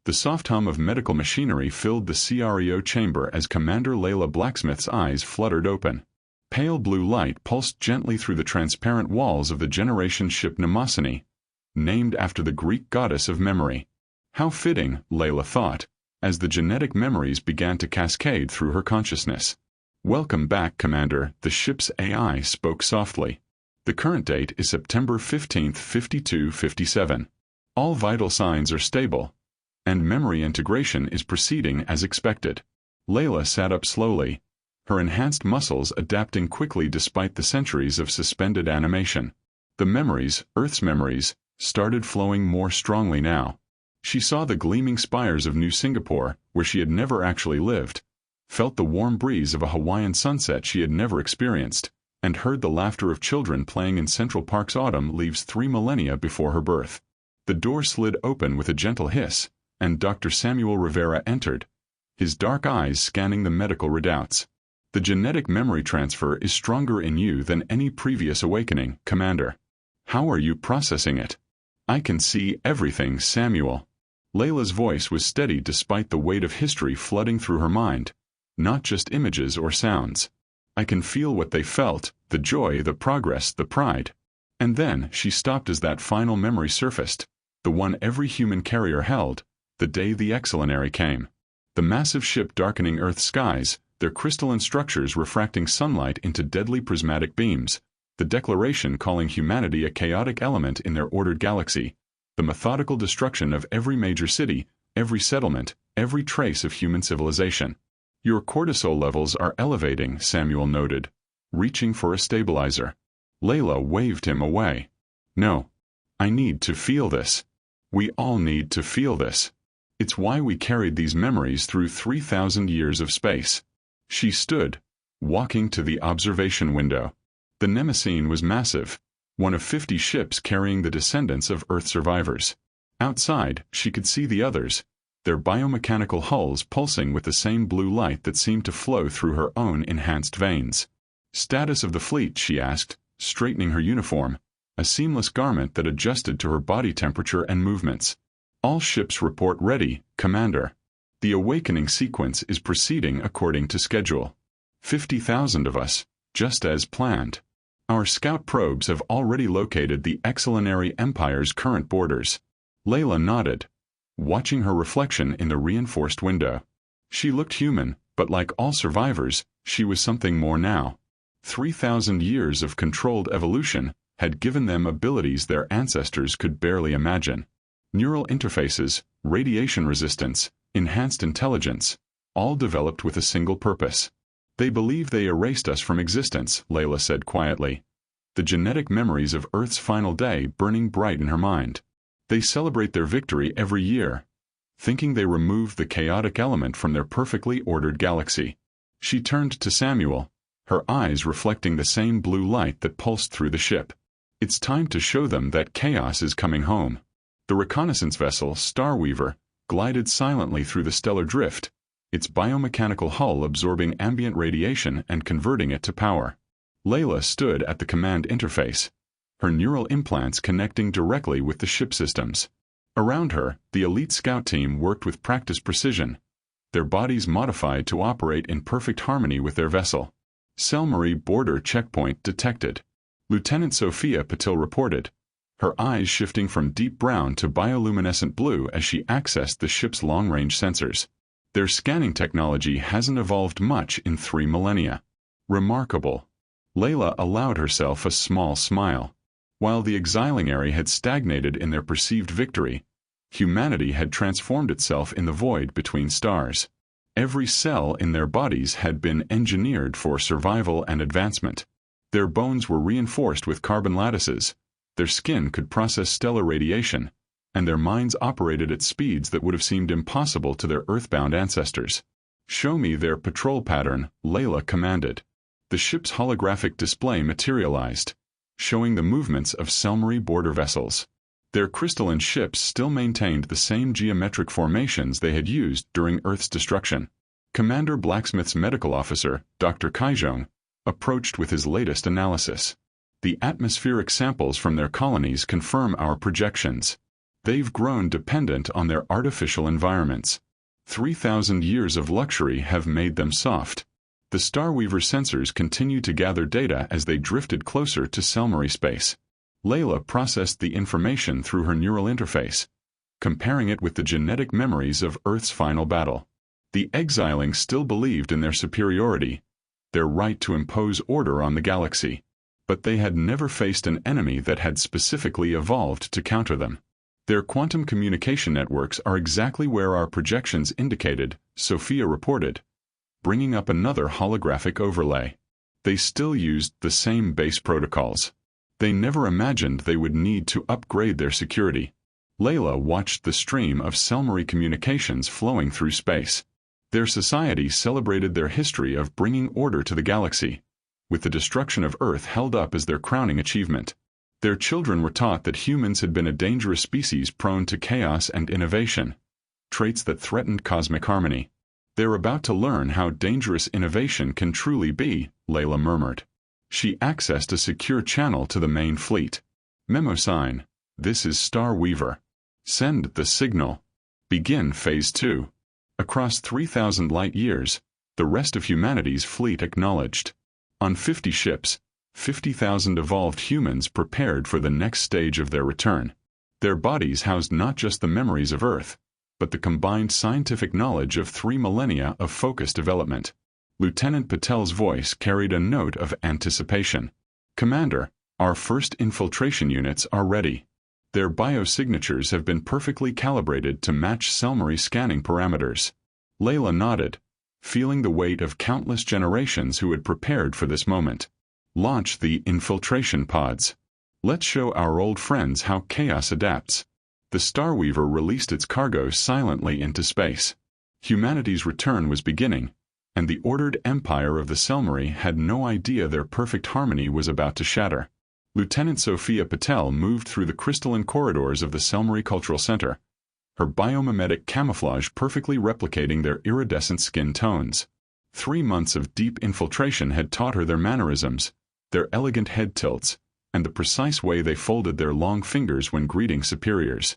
The soft hum of medical machinery filled the CREO chamber as Commander Layla Blacksmith's eyes fluttered open. Pale blue light pulsed gently through the transparent walls of the Generation ship Mnemosyne, named after the Greek goddess of memory. How fitting, Layla thought, as the genetic memories began to cascade through her consciousness. "Welcome back, Commander," the ship's AI spoke softly. "The current date is September 15th, 5257. All vital signs are stable, and memory integration is proceeding as expected." Layla sat up slowly, her enhanced muscles adapting quickly despite the centuries of suspended animation. The memories, Earth's memories, started flowing more strongly now. She saw the gleaming spires of New Singapore, where she had never actually lived, felt the warm breeze of a Hawaiian sunset she had never experienced, and heard the laughter of children playing in Central Park's autumn leaves 3 millennia before her birth. The door slid open with a gentle hiss, and Dr. Samuel Rivera entered, his dark eyes scanning the medical redoubts. "The genetic memory transfer is stronger in you than any previous awakening, Commander. How are you processing it?" "I can see everything, Samuel." Layla's voice was steady despite the weight of history flooding through her mind, not just images or sounds. "I can feel what they felt, the joy, the progress, the pride." And then she stopped as that final memory surfaced, the one every human carrier held, the day the Excellenary came. The massive ship darkening Earth's skies, their crystalline structures refracting sunlight into deadly prismatic beams, the Declaration calling humanity a chaotic element in their ordered galaxy, the methodical destruction of every major city, every settlement, every trace of human civilization. "Your cortisol levels are elevating," Samuel noted, reaching for a stabilizer. Layla waved him away. "No. I need to feel this. We all need to feel this. It's why we carried these memories through 3,000 years of space." She stood, walking to the observation window. The Mnemosyne was massive, one of 50 ships carrying the descendants of Earth survivors. Outside, she could see the others, their biomechanical hulls pulsing with the same blue light that seemed to flow through her own enhanced veins. "Status of the fleet?" she asked, straightening her uniform, a seamless garment that adjusted to her body temperature and movements. "All ships report ready, Commander. The awakening sequence is proceeding according to schedule. 50,000 of us, just as planned. Our scout probes have already located the Excellenary Empire's current borders." Layla nodded, watching her reflection in the reinforced window. She looked human, but like all survivors, she was something more now. 3,000 years of controlled evolution had given them abilities their ancestors could barely imagine. Neural interfaces, radiation resistance, enhanced intelligence, all developed with a single purpose. "They believe they erased us from existence," Layla said quietly, the genetic memories of Earth's final day burning bright in her mind. "They celebrate their victory every year, thinking they removed the chaotic element from their perfectly ordered galaxy." She turned to Samuel, her eyes reflecting the same blue light that pulsed through the ship. "It's time to show them that chaos is coming home." The reconnaissance vessel, Starweaver, glided silently through the stellar drift, its biomechanical hull absorbing ambient radiation and converting it to power. Layla stood at the command interface, her neural implants connecting directly with the ship systems. Around her, the elite scout team worked with practiced precision, their bodies modified to operate in perfect harmony with their vessel. Selmarie border checkpoint detected. Lieutenant Sophia Patil reported, her eyes shifting from deep brown to bioluminescent blue as she accessed the ship's long-range sensors. "Their scanning technology hasn't evolved much in 3 millennia. Remarkable." Layla allowed herself a small smile. While the Exilingary had stagnated in their perceived victory, humanity had transformed itself in the void between stars. Every cell in their bodies had been engineered for survival and advancement. Their bones were reinforced with carbon lattices, their skin could process stellar radiation, and their minds operated at speeds that would have seemed impossible to their earthbound ancestors. "Show me their patrol pattern," Layla commanded. The ship's holographic display materialized, showing the movements of Selmarie border vessels. Their crystalline ships still maintained the same geometric formations they had used during Earth's destruction. Commander Blacksmith's medical officer, Dr. Kaijong, approached with his latest analysis. "The atmospheric samples from their colonies confirm our projections. They've grown dependent on their artificial environments. 3,000 years of luxury have made them soft. The Starweaver sensors continued to gather data as they drifted closer to Selmary space. Layla processed the information through her neural interface, comparing it with the genetic memories of Earth's final battle. The exilings still believed in their superiority, their right to impose order on the galaxy. But they had never faced an enemy that had specifically evolved to counter them. Their quantum communication networks are exactly where our projections indicated, Sophia reported, bringing up another holographic overlay. They still used the same base protocols. They never imagined they would need to upgrade their security. Layla watched the stream of Selmary communications flowing through space. Their society celebrated their history of bringing order to the galaxy, with the destruction of Earth held up as their crowning achievement. Their children were taught that humans had been a dangerous species prone to chaos and innovation, traits that threatened cosmic harmony. They're about to learn how dangerous innovation can truly be, Layla murmured. She accessed a secure channel to the main fleet. Memo sign. This is Starweaver. Send the signal. Begin Phase 2. Across 3,000 light-years, the rest of humanity's fleet acknowledged. On 50 ships, 50,000 evolved humans prepared for the next stage of their return. Their bodies housed not just the memories of Earth, but the combined scientific knowledge of 3 millennia of focused development. Lieutenant Patel's voice carried a note of anticipation. Commander, our first infiltration units are ready. Their biosignatures have been perfectly calibrated to match Selmary scanning parameters. Layla nodded, feeling the weight of countless generations who had prepared for this moment. Launch the infiltration pods. Let's show our old friends how chaos adapts. The Starweaver released its cargo silently into space. Humanity's return was beginning, and the ordered empire of the Selmary had no idea their perfect harmony was about to shatter. Lieutenant Sophia Patel moved through the crystalline corridors of the Selmary Cultural Center, her biomimetic camouflage perfectly replicating their iridescent skin tones. 3 months of deep infiltration had taught her their mannerisms, their elegant head tilts, and the precise way they folded their long fingers when greeting superiors.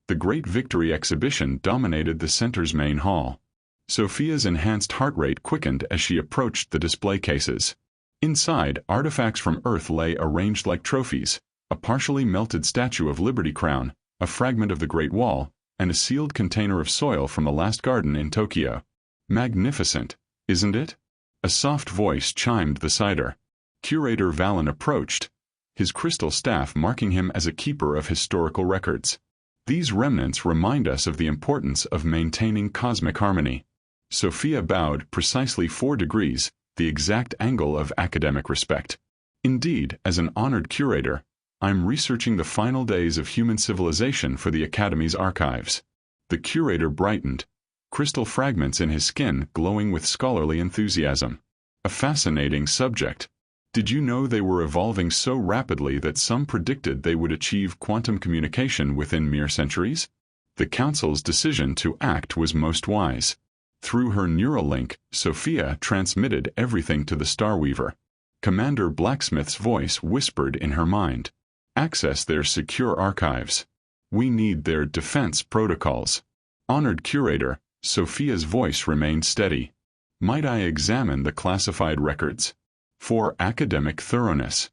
The Great Victory exhibition dominated the center's main hall. Sophia's enhanced heart rate quickened as she approached the display cases. Inside, artifacts from Earth lay arranged like trophies, a partially melted statue of Liberty Crown, a fragment of the Great Wall, and a sealed container of soil from the last garden in Tokyo. Magnificent, isn't it? A soft voice chimed beside her. Curator Valen approached, his crystal staff marking him as a keeper of historical records. These remnants remind us of the importance of maintaining cosmic harmony. Sophia bowed precisely 4 degrees, the exact angle of academic respect. Indeed, as an honored curator, I'm researching the final days of human civilization for the Academy's archives. The curator brightened, crystal fragments in his skin glowing with scholarly enthusiasm. A fascinating subject. Did you know they were evolving so rapidly that some predicted they would achieve quantum communication within mere centuries? The Council's decision to act was most wise. Through her neural link, Sophia transmitted everything to the Starweaver. Commander Blacksmith's voice whispered in her mind. Access their secure archives. We need their defense protocols. Honored curator, Sophia's voice remained steady. Might I examine the classified records? For academic thoroughness.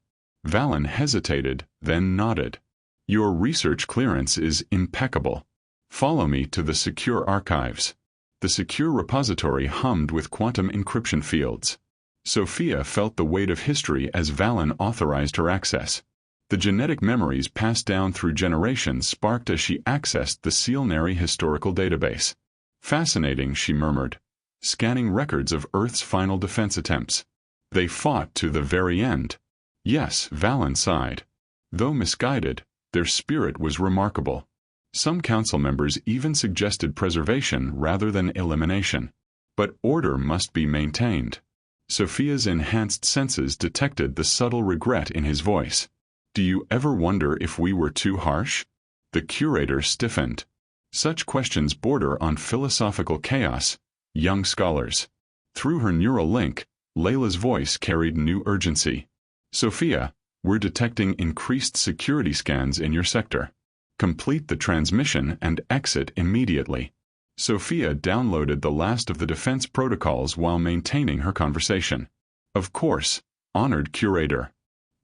Valen hesitated, then nodded. Your research clearance is impeccable. Follow me to the secure archives. The secure repository hummed with quantum encryption fields. Sophia felt the weight of history as Valen authorized her access. The genetic memories passed down through generations sparked as she accessed the Selmary historical database. Fascinating, she murmured, scanning records of Earth's final defense attempts. They fought to the very end. Yes, Valen sighed. Though misguided, their spirit was remarkable. Some council members even suggested preservation rather than elimination. But order must be maintained. Sophia's enhanced senses detected the subtle regret in his voice. Do you ever wonder if we were too harsh? The curator stiffened. Such questions border on philosophical chaos, young scholars. Through her neural link, Layla's voice carried new urgency. Sophia, we're detecting increased security scans in your sector. Complete the transmission and exit immediately. Sophia downloaded the last of the defense protocols while maintaining her conversation. Of course, honored curator.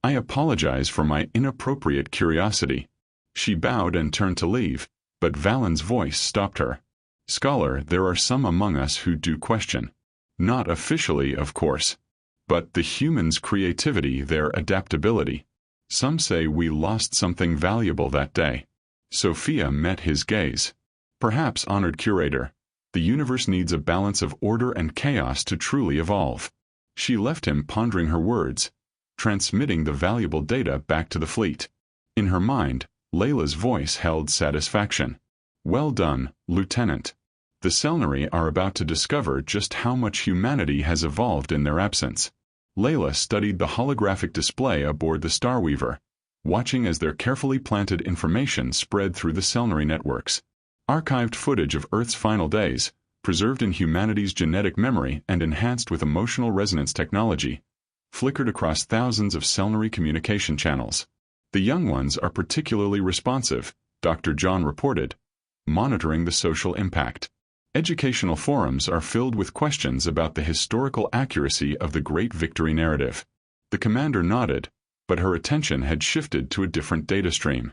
I apologize for my inappropriate curiosity. She bowed and turned to leave, but Valen's voice stopped her. Scholar, there are some among us who do question. Not officially, of course. But the humans' creativity, their adaptability. Some say we lost something valuable that day. Sophia met his gaze. Perhaps, honored curator, the universe needs a balance of order and chaos to truly evolve. She left him pondering her words, transmitting the valuable data back to the fleet. In her mind, Layla's voice held satisfaction. Well done, Lieutenant. The Selnari are about to discover just how much humanity has evolved in their absence. Layla studied the holographic display aboard the Starweaver, watching as their carefully planted information spread through the Selnari networks. Archived footage of Earth's final days, preserved in humanity's genetic memory and enhanced with emotional resonance technology, flickered across thousands of Selnari communication channels. The young ones are particularly responsive, Dr. John reported, monitoring the social impact. Educational forums are filled with questions about the historical accuracy of the Great Victory narrative. The commander nodded, but her attention had shifted to a different data stream.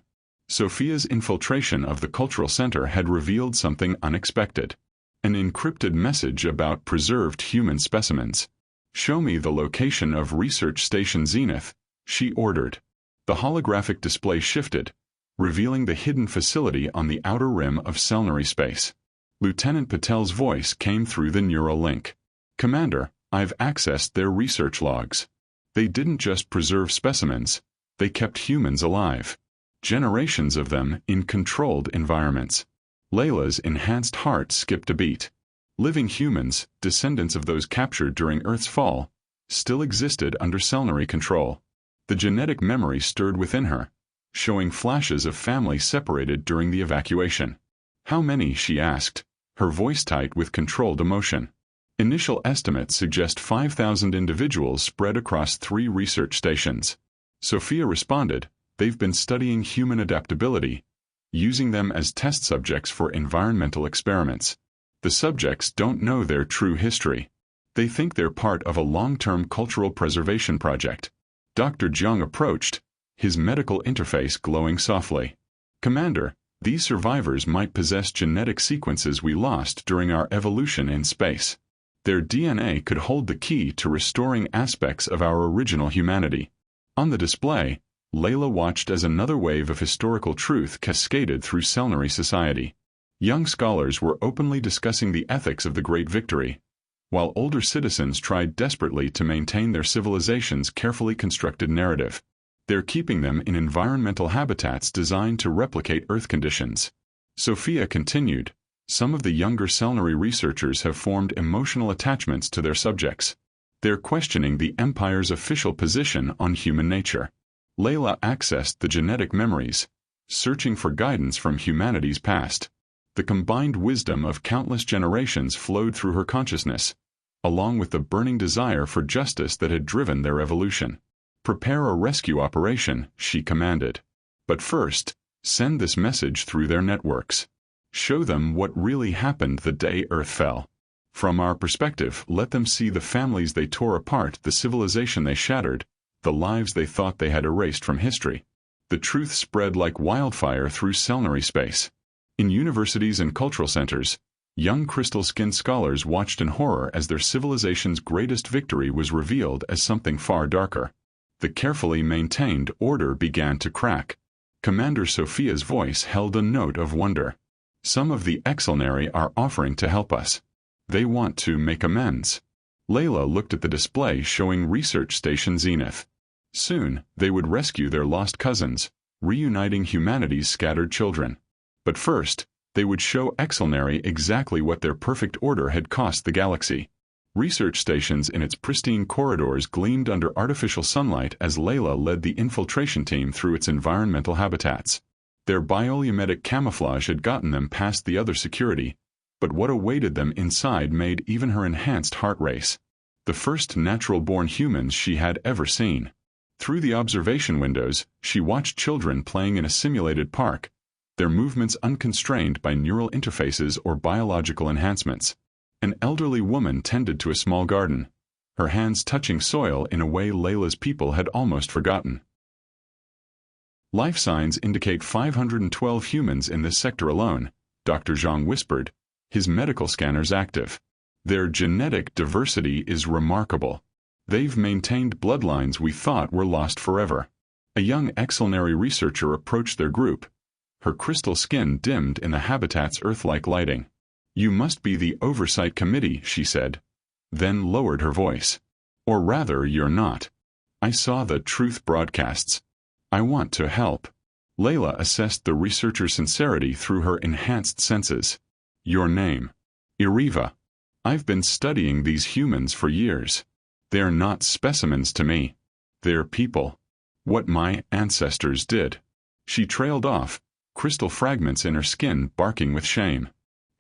Sophia's infiltration of the cultural center had revealed something unexpected. An encrypted message about preserved human specimens. Show me the location of Research Station Zenith, she ordered. The holographic display shifted, revealing the hidden facility on the outer rim of Selnari space. Lieutenant Patel's voice came through the neural link. Commander, I've accessed their research logs. They didn't just preserve specimens, they kept humans alive. Generations of them in controlled environments. Layla's enhanced heart skipped a beat. Living humans, descendants of those captured during Earth's fall, still existed under Selnari control. The genetic memory stirred within her, showing flashes of family separated during the evacuation. How many, she asked, her voice tight with controlled emotion. Initial estimates suggest 5,000 individuals spread across 3 research stations. Sophia responded, they've been studying human adaptability, using them as test subjects for environmental experiments. The subjects don't know their true history. They think they're part of a long-term cultural preservation project. Dr. Jiang approached, his medical interface glowing softly. Commander, these survivors might possess genetic sequences we lost during our evolution in space. Their DNA could hold the key to restoring aspects of our original humanity. On the display, Layla watched as another wave of historical truth cascaded through Selnari society. Young scholars were openly discussing the ethics of the Great Victory, while older citizens tried desperately to maintain their civilization's carefully constructed narrative. They're keeping them in environmental habitats designed to replicate Earth conditions. Sophia continued, some of the younger Selnari researchers have formed emotional attachments to their subjects. They're questioning the Empire's official position on human nature. Layla accessed the genetic memories, searching for guidance from humanity's past. The combined wisdom of countless generations flowed through her consciousness, along with the burning desire for justice that had driven their evolution. Prepare a rescue operation, she commanded. But first, send this message through their networks. Show them what really happened the day Earth fell. From our perspective, let them see the families they tore apart, the civilization they shattered, the lives they thought they had erased from history. The truth spread like wildfire through Selnari space. In universities and cultural centers, young crystal-skinned scholars watched in horror as their civilization's greatest victory was revealed as something far darker. The carefully maintained order began to crack. Commander Sophia's voice held a note of wonder. Some of the Exelnari are offering to help us. They want to make amends. Layla looked at the display showing Research Station Zenith. Soon, they would rescue their lost cousins, reuniting humanity's scattered children. But first, they would show Exelnari exactly what their perfect order had cost the galaxy. Research stations in its pristine corridors gleamed under artificial sunlight as Layla led the infiltration team through its environmental habitats. Their bioluminescent camouflage had gotten them past the other security, but what awaited them inside made even her enhanced heart race. The first natural-born humans she had ever seen. Through the observation windows, she watched children playing in a simulated park, their movements unconstrained by neural interfaces or biological enhancements. An elderly woman tended to a small garden, her hands touching soil in a way Layla's people had almost forgotten. Life signs indicate 512 humans in this sector alone, Dr. Zhang whispered, his medical scanners active. Their genetic diversity is remarkable. They've maintained bloodlines we thought were lost forever. A young exilnary researcher approached their group, her crystal skin dimmed in the habitat's Earth-like lighting. "You must be the Oversight Committee," she said, then lowered her voice. "Or rather, you're not. I saw the truth broadcasts. I want to help." Layla assessed the researcher's sincerity through her enhanced senses. "Your name?" "Iriva. I've been studying these humans for years. They're not specimens to me. They're people. What my ancestors did." She trailed off, crystal fragments in her skin barking with shame.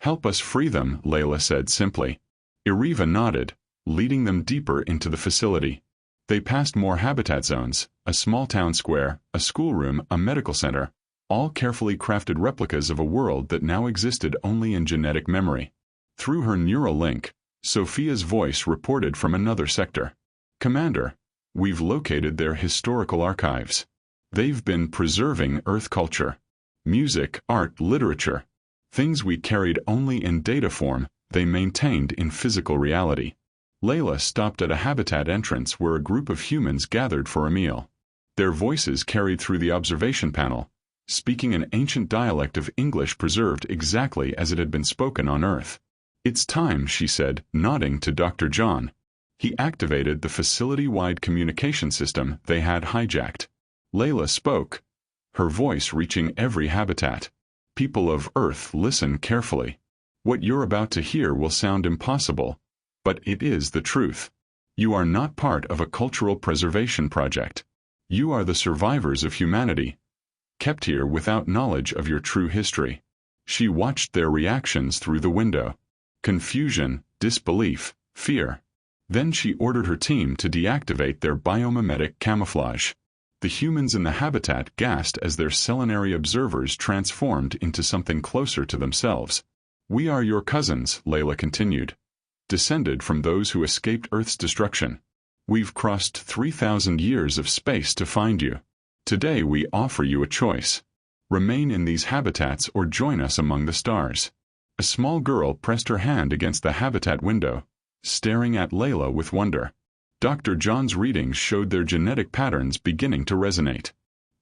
"Help us free them," Layla said simply. Iriva nodded, leading them deeper into the facility. They passed more habitat zones, a small town square, a schoolroom, a medical center, all carefully crafted replicas of a world that now existed only in genetic memory. Through her neural link, Sophia's voice reported from another sector. "Commander, we've located their historical archives. They've been preserving Earth culture. Music, art, literature. Things we carried only in data form, they maintained in physical reality." Layla stopped at a habitat entrance where a group of humans gathered for a meal. Their voices carried through the observation panel, speaking an ancient dialect of English preserved exactly as it had been spoken on Earth. "It's time," she said, nodding to Dr. John. He activated the facility-wide communication system they had hijacked. Layla spoke, her voice reaching every habitat. "People of Earth, listen carefully. What you're about to hear will sound impossible, but it is the truth. You are not part of a cultural preservation project. You are the survivors of humanity, kept here without knowledge of your true history." She watched their reactions through the window. Confusion, disbelief, fear. Then she ordered her team to deactivate their biomimetic camouflage. The humans in the habitat gasped as their selenary observers transformed into something closer to themselves. "We are your cousins," Layla continued, "descended from those who escaped Earth's destruction. We've crossed 3,000 years of space to find you. Today we offer you a choice. Remain in these habitats or join us among the stars." A small girl pressed her hand against the habitat window, staring at Layla with wonder. Dr. John's readings showed their genetic patterns beginning to resonate.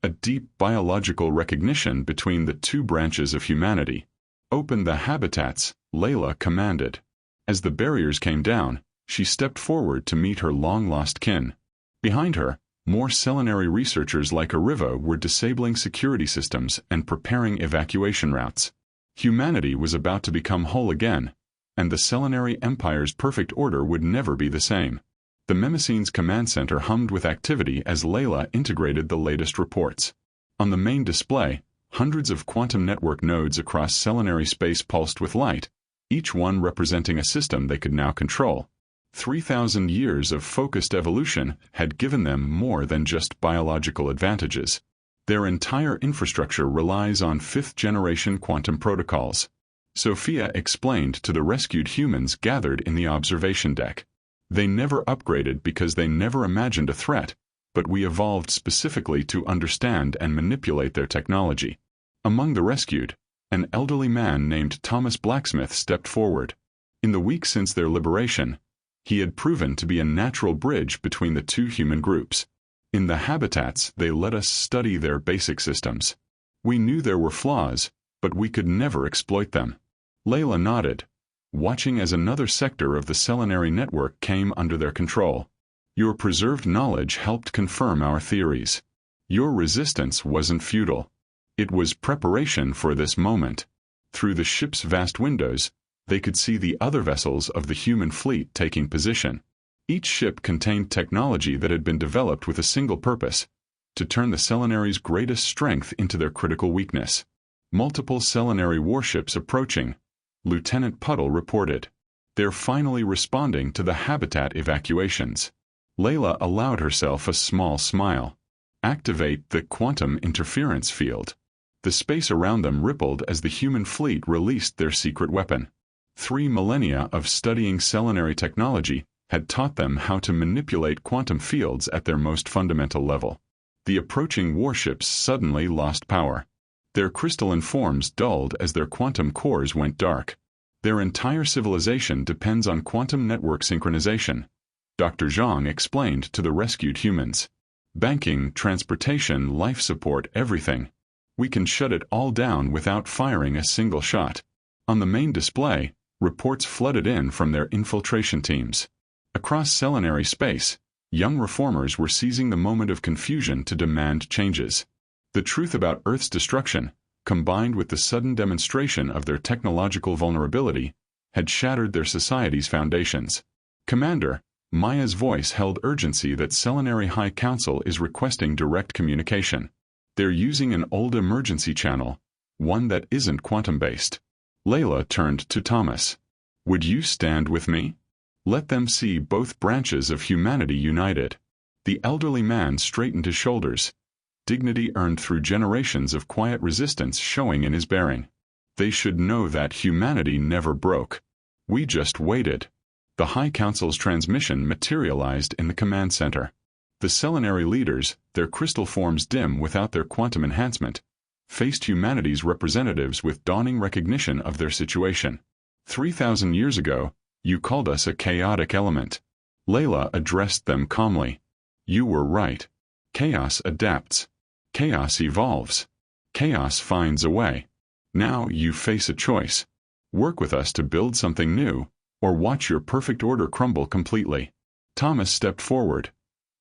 A deep biological recognition between the two branches of humanity. "Open the habitats," Layla commanded. As the barriers came down, she stepped forward to meet her long-lost kin. Behind her, more selenary researchers like Iriva were disabling security systems and preparing evacuation routes. Humanity was about to become whole again, and the Selenary Empire's perfect order would never be the same. The Mnemosyne's command center hummed with activity as Layla integrated the latest reports. On the main display, hundreds of quantum network nodes across Selenary space pulsed with light, each one representing a system they could now control. 3,000 years of focused evolution had given them more than just biological advantages. Their entire infrastructure relies on fifth-generation quantum protocols. Sophia explained to the rescued humans gathered in the observation deck. "They never upgraded because they never imagined a threat, but we evolved specifically to understand and manipulate their technology." Among the rescued, an elderly man named Thomas Blacksmith stepped forward. In the weeks since their liberation, he had proven to be a natural bridge between the two human groups. "In the habitats, they let us study their basic systems. We knew there were flaws, but we could never exploit them." Layla nodded, watching as another sector of the Selenary network came under their control. "Your preserved knowledge helped confirm our theories. Your resistance wasn't futile. It was preparation for this moment." Through the ship's vast windows, they could see the other vessels of the human fleet taking position. Each ship contained technology that had been developed with a single purpose: to turn the Selenary's greatest strength into their critical weakness. "Multiple Selenary warships approaching," Lieutenant Puddle reported. "They're finally responding to the habitat evacuations." Layla allowed herself a small smile. "Activate the quantum interference field." The space around them rippled as the human fleet released their secret weapon. 3 millennia of studying selenary technology had taught them how to manipulate quantum fields at their most fundamental level. The approaching warships suddenly lost power. Their crystalline forms dulled as their quantum cores went dark. Their entire civilization depends on quantum network synchronization, Dr. Zhang explained to the rescued humans. Banking, transportation, life support, everything. We can shut it all down without firing a single shot. On the main display, reports flooded in from their infiltration teams. Across selenary space, young reformers were seizing the moment of confusion to demand changes. The truth about Earth's destruction, combined with the sudden demonstration of their technological vulnerability, had shattered their society's foundations. Commander, Maya's voice held urgency that Selenary High Council is requesting direct communication. They're using an old emergency channel, one that isn't quantum-based. Layla turned to Thomas. Would you stand with me? Let them see both branches of humanity united. The elderly man straightened his shoulders, dignity earned through generations of quiet resistance showing in his bearing. They should know that humanity never broke. We just waited. The High Council's transmission materialized in the command center. The selenary leaders, their crystal forms dim without their quantum enhancement, faced humanity's representatives with dawning recognition of their situation. 3,000 years ago, you called us a chaotic element. Layla addressed them calmly. You were right. Chaos adapts. Chaos evolves. Chaos finds a way. Now you face a choice. Work with us to build something new, or watch your perfect order crumble completely. Thomas stepped forward,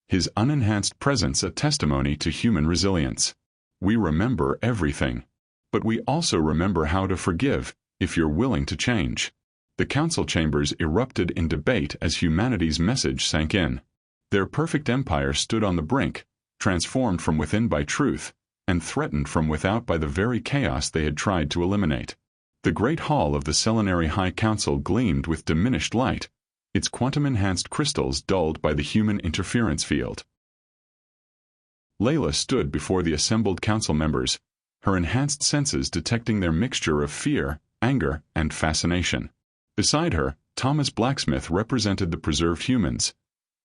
his unenhanced presence a testimony to human resilience. We remember everything, but we also remember how to forgive, if you're willing to change. The council chambers erupted in debate as humanity's message sank in. Their perfect empire stood on the brink, transformed from within by truth, and threatened from without by the very chaos they had tried to eliminate. The great hall of the Selenary High Council gleamed with diminished light, its quantum-enhanced crystals dulled by the human interference field. Layla stood before the assembled council members, her enhanced senses detecting their mixture of fear, anger, and fascination. Beside her, Thomas Blacksmith represented the preserved humans,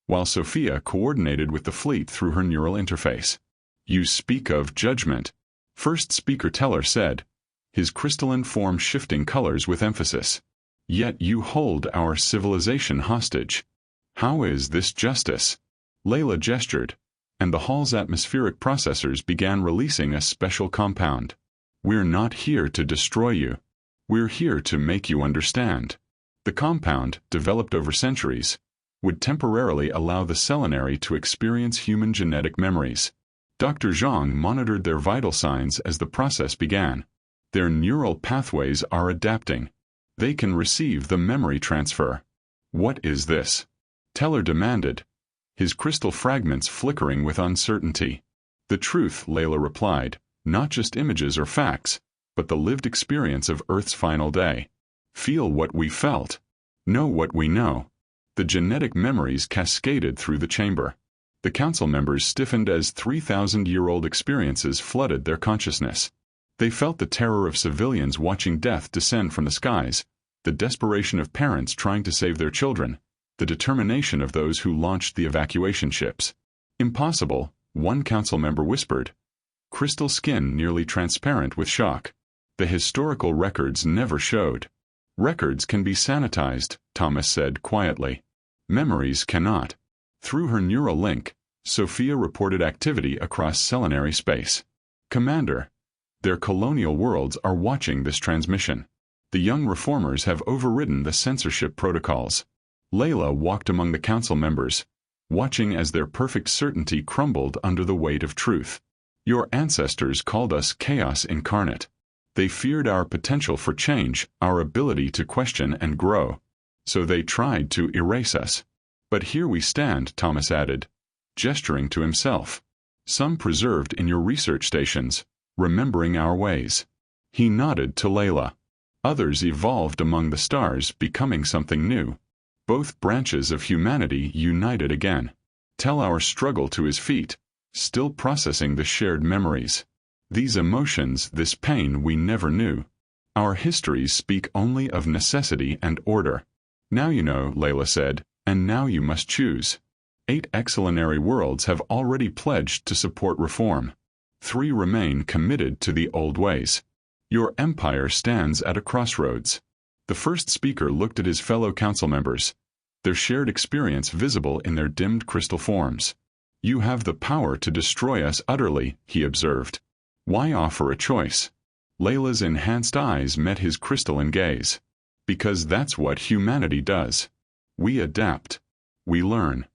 while Sophia coordinated with the fleet through her neural interface. You speak of judgment, first speaker Teller said, his crystalline form shifting colors with emphasis. Yet you hold our civilization hostage. How is this justice? Layla gestured, and the hall's atmospheric processors began releasing a special compound. We're not here to destroy you. We're here to make you understand. The compound, developed over centuries, would temporarily allow the selenary to experience human genetic memories. Dr. Zhang monitored their vital signs as the process began. Their neural pathways are adapting. They can receive the memory transfer. What is this? Teller demanded, his crystal fragments flickering with uncertainty. The truth, Layla replied, not just images or facts, but the lived experience of Earth's final day. Feel what we felt. Know what we know. The genetic memories cascaded through the chamber. The council members stiffened as 3,000-year-old experiences flooded their consciousness. They felt the terror of civilians watching death descend from the skies, the desperation of parents trying to save their children, the determination of those who launched the evacuation ships. Impossible, one council member whispered. Crystal skin nearly transparent with shock. The historical records never showed. Records can be sanitized, Thomas said quietly. Memories cannot. Through her neural link, Sophia reported activity across selenary space. Commander, their colonial worlds are watching this transmission. The young reformers have overridden the censorship protocols. Layla walked among the council members, watching as their perfect certainty crumbled under the weight of truth. Your ancestors called us chaos incarnate. They feared our potential for change, our ability to question and grow. So they tried to erase us. But here we stand, Thomas added, gesturing to himself. Some preserved in your research stations, remembering our ways. He nodded to Layla. Others evolved among the stars, becoming something new. Both branches of humanity united again. Tell our struggle to his feet, still processing the shared memories. These emotions, this pain we never knew. Our histories speak only of necessity and order. Now you know, Layla said, and now you must choose. 8 excelenary worlds have already pledged to support reform. 3 remain committed to the old ways. Your empire stands at a crossroads. The first speaker looked at his fellow council members, their shared experience visible in their dimmed crystal forms. You have the power to destroy us utterly, he observed. Why offer a choice? Layla's enhanced eyes met his crystalline gaze. Because that's what humanity does. We adapt. We learn.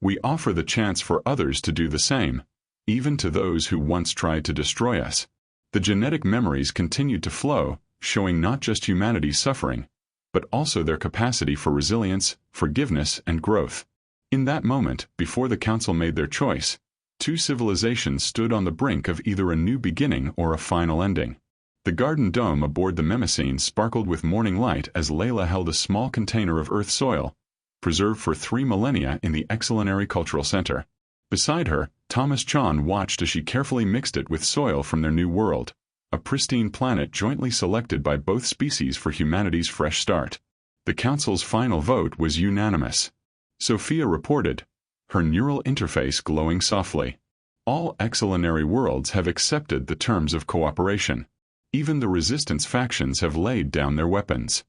We offer the chance for others to do the same, even to those who once tried to destroy us. The genetic memories continued to flow, showing not just humanity's suffering, but also their capacity for resilience, forgiveness, and growth. In that moment, before the council made their choice, 2 civilizations stood on the brink of either a new beginning or a final ending. The garden dome aboard the Mnemosyne sparkled with morning light as Layla held a small container of earth soil, preserved for 3 millennia in the Excelenary Cultural Center. Beside her, Thomas Chan watched as she carefully mixed it with soil from their new world, a pristine planet jointly selected by both species for humanity's fresh start. The council's final vote was unanimous. Sophia reported, her neural interface glowing softly. All excelenary worlds have accepted the terms of cooperation. Even the resistance factions have laid down their weapons.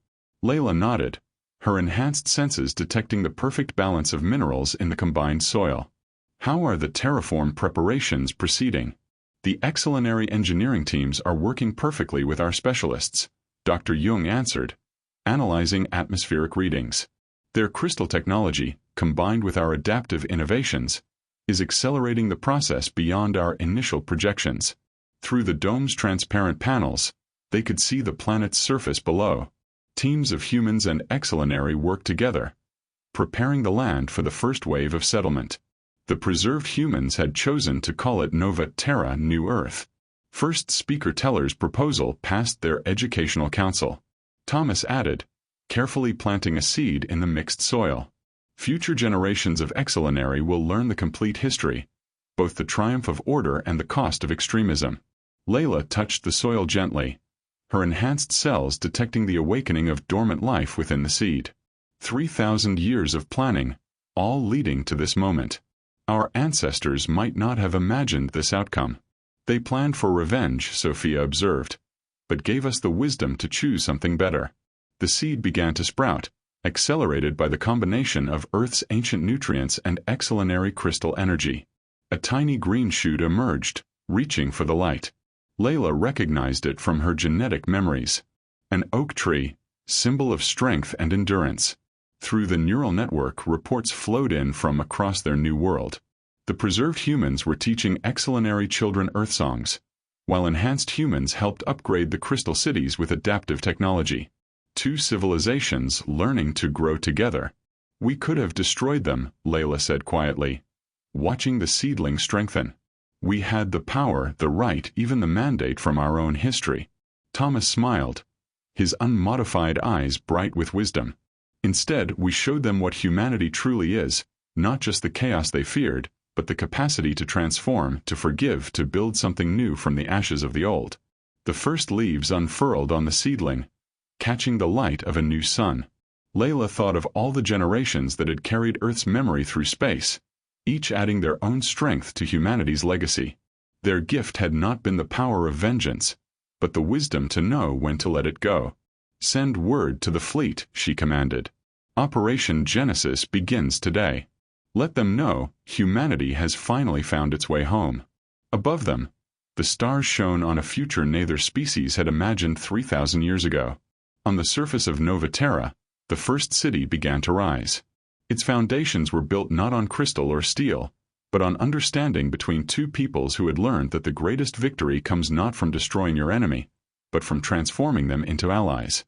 Layla nodded, her enhanced senses detecting the perfect balance of minerals in the combined soil. How are the terraform preparations proceeding? The excelenary engineering teams are working perfectly with our specialists, Dr. Jung answered, analyzing atmospheric readings. Their crystal technology, combined with our adaptive innovations, is accelerating the process beyond our initial projections. Through the dome's transparent panels, they could see the planet's surface below. Teams of humans and excelenary work together, preparing the land for the first wave of settlement. The preserved humans had chosen to call it Nova Terra, New Earth. First speaker Teller's proposal passed their educational council. Thomas added, carefully planting a seed in the mixed soil. Future generations of excelenary will learn the complete history, both the triumph of order and the cost of extremism. Layla touched the soil gently, her enhanced cells detecting the awakening of dormant life within the seed. 3,000 years of planning, all leading to this moment. Our ancestors might not have imagined this outcome. They planned for revenge, Sophia observed, but gave us the wisdom to choose something better. The seed began to sprout, accelerated by the combination of Earth's ancient nutrients and excelenary crystal energy. A tiny green shoot emerged, reaching for the light. Layla recognized it from her genetic memories. An oak tree, symbol of strength and endurance. Through the neural network, reports flowed in from across their new world. The preserved humans were teaching excelenary children earth songs, while enhanced humans helped upgrade the crystal cities with adaptive technology. 2 civilizations learning to grow together. We could have destroyed them, Layla said quietly, watching the seedling strengthen. We had the power, the right, even the mandate from our own history. Thomas smiled, his unmodified eyes bright with wisdom. Instead, we showed them what humanity truly is, not just the chaos they feared, but the capacity to transform, to forgive, to build something new from the ashes of the old. The first leaves unfurled on the seedling, catching the light of a new sun. Layla thought of all the generations that had carried Earth's memory through space, each adding their own strength to humanity's legacy. Their gift had not been the power of vengeance, but the wisdom to know when to let it go. Send word to the fleet, she commanded. Operation Genesis begins today. Let them know humanity has finally found its way home. Above them, the stars shone on a future neither species had imagined 3,000 years ago. On the surface of Nova Terra, the first city began to rise. Its foundations were built not on crystal or steel, but on understanding between 2 peoples who had learned that the greatest victory comes not from destroying your enemy, but from transforming them into allies.